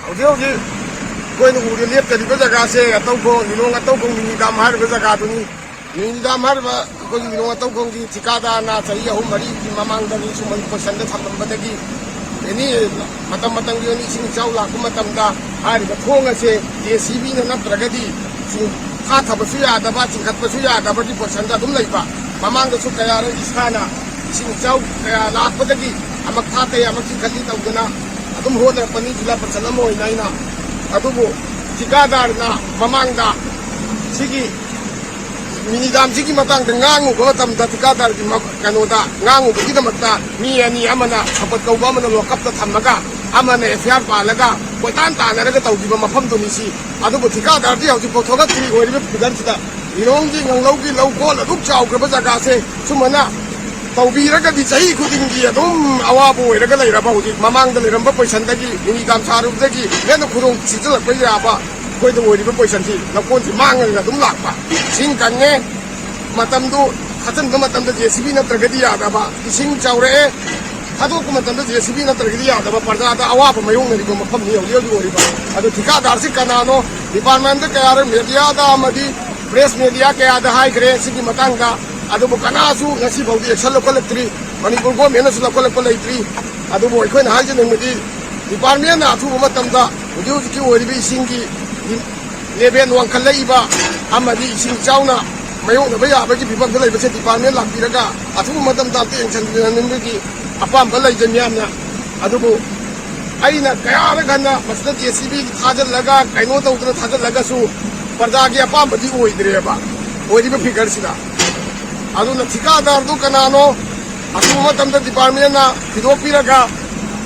Hꯧji koin uri liep tadi bejaga se atau ko nilong atau ko ni damhar bejaga tu ni damhar ba ko nilong atau ko ki tikada na sahi ahum mari ki mamang dari sumai pesan da tham badagi ini matam ni sing chau la kuma tam da hari ba thong ase JCB na natragadi sing kha tha basu ya da ba sing khat basu ya da ba ki pesan da dum lai ba mamang da su kaya ra isana sing chau kaya la badagi amak tha te amak sing khali tau gana adum ho na pani jila pesan mo inaina adubu tikadar na mamangda sigi minidam sigi matang ngangu ko tam da tikadar ki kanoda ngangu ki da matta mi ani amana sapat ko ba mana lokap ta thamaga amana FR palaga ko tan tan na ga tawdi ba mafam do ni si adubu tikadar di hauji po thoga tri ori be pudan sida irong ji nglau gi lau ko la duk chau ka ba jaga se sumana tawbi ra ga di chai khu ding gi adum awa bo ra ga lai ra ba hauji mamang da le ram ba poisan da gi minidam saru da gi le no khurong chi la ba ya ba ko da ori ba poisan ti la kon ti mang ga dum lak ba sing kan ne matam du khajan ga matam da JCB na tragedi ya da ba sing chaure hadu ko matam da JCB na tragedi ya da ba parda da awa ba mayong ni ko mafam ni yo ori ba adu thikadar si kanano department da kaya media da amadi press media kaya da high grade si matang da adubu kanasu ngasi baudi action collectory manipur go mena sula collectory adubu ikoi na haje ngi department na thu matamda uju ki ori bi singi leben wang khalai ba amadi sing chauna mayo na baya ba ki bibam da lai ba se department lak biraga athu matamda te action ni ki apam ba lai jamiam na adubu aina kaya la ganna masjid JCB thajal laga kaino to udra thajal laga su parda gi apam ba di oi dire ba oi ba figure sida aduna tikadar du kanano asu matam da department na hidopiraga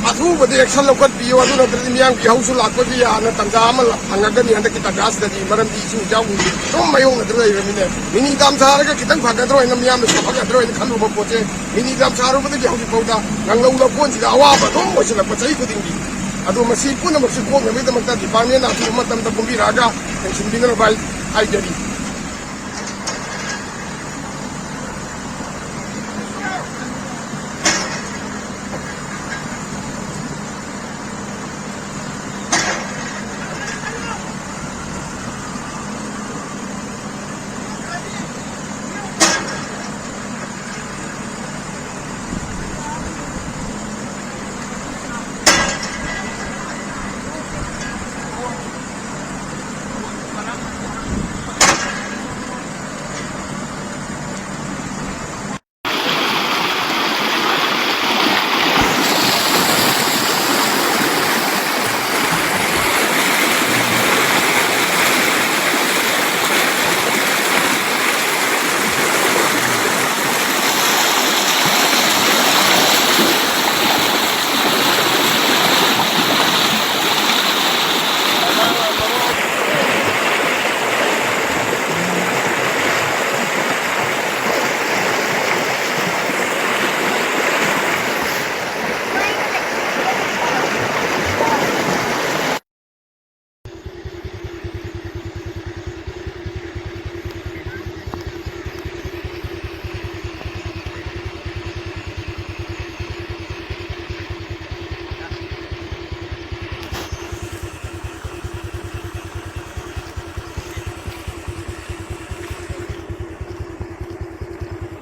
asu bade action lokat biyo aduna trimiang ki hausu lakko bi ya na tanga amal hangaga ni handa kita gas da di maram di su jawu to mayong na drai remine mini dam saraga kitang phagadro ina miam na phagadro ina khalu ba poche mini dam saru bade ki hausu pauda nganglau la kon ji da awa ba to mo sila pachai ko dingi adu masi puna masi ko ngami da makta department na asu matam da kumbi raga tension binara bai ai jadi